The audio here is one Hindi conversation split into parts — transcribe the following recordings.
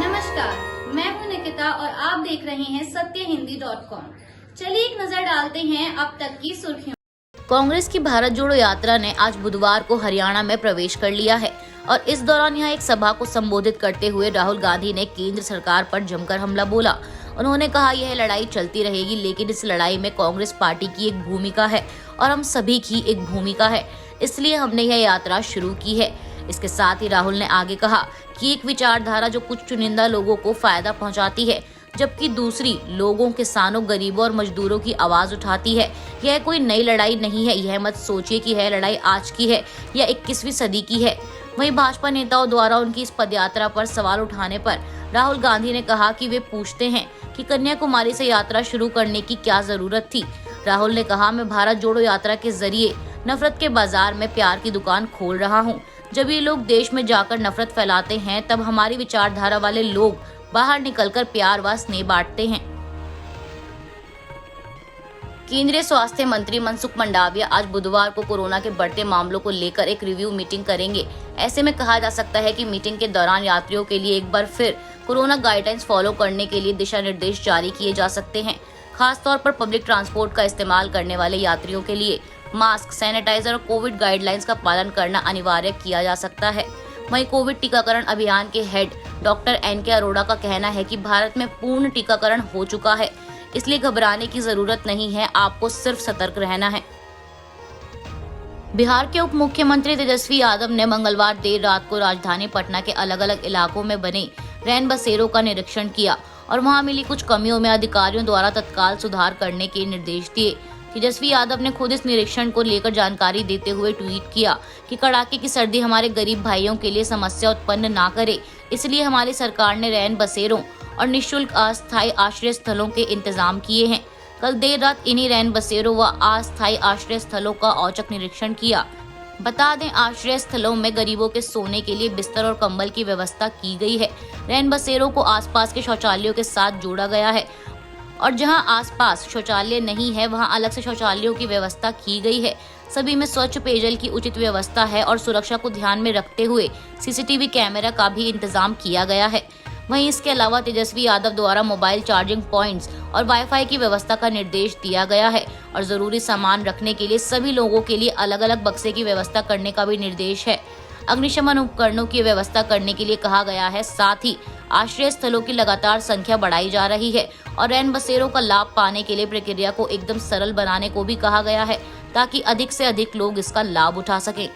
नमस्कार, मैं हूं निकिता और आप देख रहे हैं सत्यहिंदी.com। चलिए एक नजर डालते हैं अब तक की सुर्खियों। कांग्रेस की भारत जोड़ो यात्रा ने आज बुधवार को हरियाणा में प्रवेश कर लिया है और इस दौरान यहां एक सभा को संबोधित करते हुए राहुल गांधी ने केंद्र सरकार पर जमकर हमला बोला। उन्होंने कहा यह लड़ाई चलती रहेगी, लेकिन इस लड़ाई में कांग्रेस पार्टी की एक भूमिका है और हम सभी की एक भूमिका है, इसलिए हमने यह यात्रा शुरू की है। इसके साथ ही राहुल ने आगे कहा कि एक विचारधारा जो कुछ चुनिंदा लोगों को फायदा पहुंचाती है, जबकि दूसरी लोगों, किसानों, गरीबों और मजदूरों की आवाज उठाती है। यह कोई नई लड़ाई नहीं है। यह मत सोचिए कि यह लड़ाई आज की है या 21वीं सदी की है। वहीं भाजपा नेताओं द्वारा उनकी इस पदयात्रा पर सवाल उठाने पर राहुल गांधी ने कहा कि वे पूछते हैं कि कन्याकुमारी से यात्रा शुरू करने की क्या जरूरत थी। राहुल ने कहा, मैं भारत जोड़ो यात्रा के जरिए नफरत के बाजार में प्यार की दुकान खोल रहा हूँ। जब ये लोग देश में जाकर नफरत फैलाते हैं, तब हमारी विचारधारा वाले लोग बाहर निकलकर प्यार व स्नेह बांटते हैं। केंद्रीय स्वास्थ्य मंत्री मनसुख मंडाविया आज बुधवार को कोरोना के बढ़ते मामलों को लेकर एक रिव्यू मीटिंग करेंगे। ऐसे में कहा जा सकता है कि मीटिंग के दौरान यात्रियों के लिए एक बार फिर कोरोना गाइडलाइंस फॉलो करने के लिए दिशा निर्देश जारी किए जा सकते हैं। खासतौर पर पब्लिक ट्रांसपोर्ट का इस्तेमाल करने वाले यात्रियों के लिए मास्क, सैनिटाइजर और कोविड गाइडलाइंस का पालन करना अनिवार्य किया जा सकता है। वहीं कोविड टीकाकरण अभियान के हेड डॉक्टर एन.के. अरोड़ा का कहना है कि भारत में पूर्ण टीकाकरण हो चुका है, इसलिए घबराने की जरूरत नहीं है, आपको सिर्फ सतर्क रहना है। बिहार के उप मुख्यमंत्री तेजस्वी यादव ने मंगलवार देर रात को राजधानी पटना के अलग अलग इलाकों में बने रैन बसेरों का निरीक्षण किया और वहां मिली कुछ कमियों में अधिकारियों द्वारा तत्काल सुधार करने के निर्देश दिए। तेजस्वी यादव ने खुद इस निरीक्षण को लेकर जानकारी देते हुए ट्वीट किया कि कड़ाके की सर्दी हमारे गरीब भाइयों के लिए समस्या उत्पन्न ना करे, इसलिए हमारी सरकार ने रैन बसेरों और निःशुल्क अस्थायी आश्रय स्थलों के इंतजाम किए हैं। कल देर रात इन्हीं रैन बसेरों व अस्थायी आश्रय स्थलों का औचक निरीक्षण किया। बता दें, आश्रय स्थलों में गरीबों के सोने के लिए बिस्तर और कंबल की व्यवस्था की गई है। रैन बसेरों को आसपास के शौचालयों के साथ जोड़ा गया है और जहां आसपास शौचालय नहीं है, वहां अलग से शौचालयों की व्यवस्था की गई है। सभी में स्वच्छ पेयजल की उचित व्यवस्था है और सुरक्षा को ध्यान में रखते हुए सीसीटीवी कैमरा का भी इंतजाम किया गया है। वहीं इसके अलावा तेजस्वी यादव द्वारा मोबाइल चार्जिंग पॉइंट्स और वाईफाई की व्यवस्था का निर्देश दिया गया है और जरूरी सामान रखने के लिए सभी लोगों के लिए अलग अलग बक्से की व्यवस्था करने का भी निर्देश है। अग्निशमन उपकरणों की व्यवस्था करने के लिए कहा गया है। साथ ही आश्रय स्थलों की लगातार संख्या बढ़ाई जा रही है और रैन बसेरों का लाभ पाने के लिए प्रक्रिया को एकदम सरल बनाने को भी कहा गया है, ताकि अधिक से अधिक लोग इसका लाभ उठा सकें।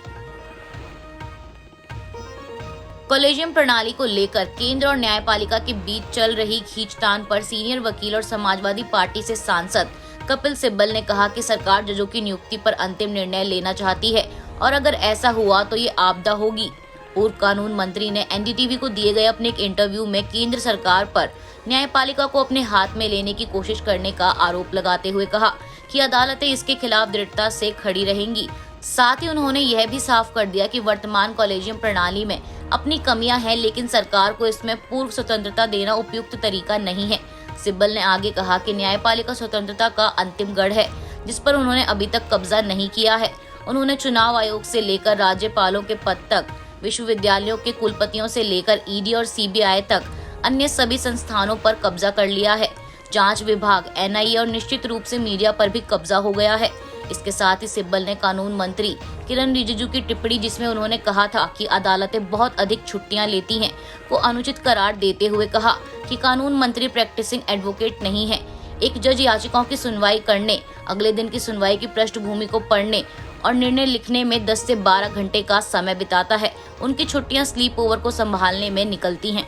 कॉलेजियम प्रणाली को लेकर केंद्र और न्यायपालिका के बीच चल रही खींचतान पर सीनियर वकील और समाजवादी पार्टी से सांसद कपिल सिब्बल ने कहा कि सरकार जजों की नियुक्ति पर अंतिम निर्णय लेना चाहती है और अगर ऐसा हुआ तो ये आपदा होगी। पूर्व कानून मंत्री ने एनडीटीवी को दिए गए अपने एक इंटरव्यू में केंद्र सरकार पर न्यायपालिका को अपने हाथ में लेने की कोशिश करने का आरोप लगाते हुए कहा कि अदालतें इसके खिलाफ दृढ़ता से खड़ी रहेंगी। साथ ही उन्होंने यह भी साफ कर दिया कि वर्तमान कॉलेजियम प्रणाली में अपनी कमियां हैं, लेकिन सरकार को इसमें पूर्व स्वतंत्रता देना उपयुक्त तरीका नहीं है। सिब्बल ने आगे कहा कि न्यायपालिका स्वतंत्रता का अंतिम गढ़ है, जिस पर उन्होंने अभी तक कब्जा नहीं किया है। उन्होंने चुनाव आयोग से लेकर राज्यपालों के पद तक, विश्वविद्यालयों के कुलपतियों से लेकर ईडी और सीबीआई तक अन्य सभी संस्थानों पर कब्जा कर लिया है। जांच विभाग, एनआईए और निश्चित रूप से मीडिया पर भी कब्जा हो गया है। इसके साथ ही सिब्बल ने कानून मंत्री किरण रिजिजू की टिप्पणी, जिसमें उन्होंने कहा था कि अदालतें बहुत अधिक छुट्टियां लेती हैं, को अनुचित करार देते हुए कहा कि कानून मंत्री प्रैक्टिसिंग एडवोकेट नहीं है। एक जज याचिकाओं की सुनवाई करने, अगले दिन की सुनवाई की पृष्ठभूमि को पढ़ने और निर्णय लिखने में 10 से 12 घंटे का समय बिताता है। उनकी छुट्टियां स्लीप ओवर को संभालने में निकलती हैं।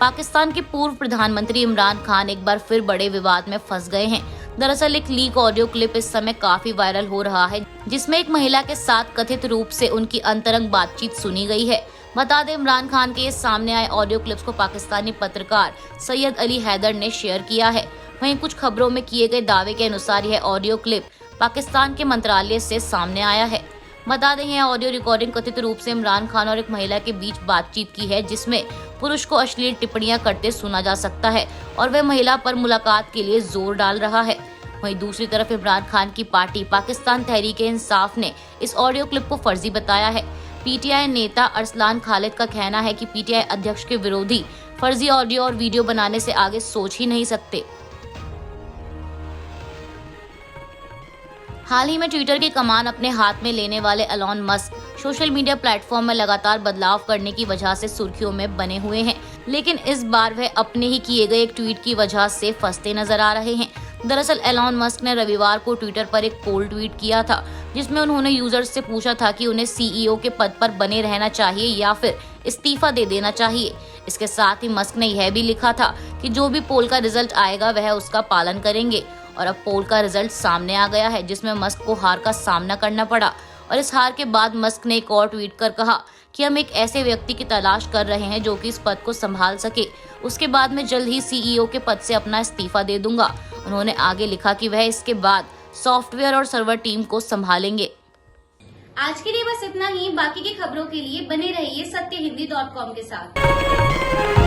पाकिस्तान के पूर्व प्रधानमंत्री इमरान खान एक बार फिर बड़े विवाद में फंस गए हैं। दरअसल एक लीक ऑडियो क्लिप इस समय काफी वायरल हो रहा है, जिसमें एक महिला के साथ कथित रूप से उनकी अंतरंग बातचीत सुनी गई है। बता दें, इमरान खान के इस सामने आए ऑडियो क्लिप्स को पाकिस्तानी पत्रकार सैयद अली हैदर ने शेयर किया है। वहीं कुछ खबरों में किए गए दावे के अनुसार यह ऑडियो क्लिप पाकिस्तान के मंत्रालय से सामने आया है। बता दें, यह ऑडियो रिकॉर्डिंग कथित रूप से इमरान खान और एक महिला के बीच बातचीत की है, जिसमें पुरुष को अश्लील टिप्पणियां करते सुना जा सकता है और वह महिला पर मुलाकात के लिए जोर डाल रहा है। वहीं दूसरी तरफ इमरान खान की पार्टी पाकिस्तान तहरीक-ए-इंसाफ ने इस ऑडियो क्लिप को फर्जी बताया है। पीटीआई नेता अरसलान खालिद का कहना है कि पीटीआई अध्यक्ष के विरोधी फर्जी ऑडियो और वीडियो बनाने से आगे सोच ही नहीं सकते। हाल ही में ट्विटर की कमान अपने हाथ में लेने वाले Elon Musk social media platform में लगातार बदलाव करने की वजह से सुर्खियों में बने हुए हैं, लेकिन इस बार वह अपने ही किए गए एक ट्वीट की वजह से फंसते नजर आ रहे हैं। दरअसल एलॉन मस्क ने रविवार को ट्विटर पर एक पोल ट्वीट किया था, जिसमें उन्होंने यूजर्स से पूछा था कि उन्हें सीईओ के पद पर बने रहना चाहिए या फिर इस्तीफा दे देना चाहिए। इसके साथ ही मस्क ने यह भी लिखा था कि जो भी पोल का रिजल्ट आएगा वह उसका पालन करेंगे। और अब पोल का रिजल्ट सामने आ गया है, जिसमें मस्क को हार का सामना करना पड़ा। और इस हार के बाद मस्क ने एक और ट्वीट कर कहा कि हम एक ऐसे व्यक्ति की तलाश कर रहे हैं जो कि इस पद को संभाल सके। उसके बाद मैं जल्द ही सीईओ के पद से अपना इस्तीफा दे दूंगा। उन्होंने आगे लिखा कि वह इसके बाद सॉफ्टवेयर और सर्वर टीम को संभालेंगे। आज के लिए बस इतना ही। बाकी की खबरों के लिए बने रहिए सत्यहिंदी.com के साथ।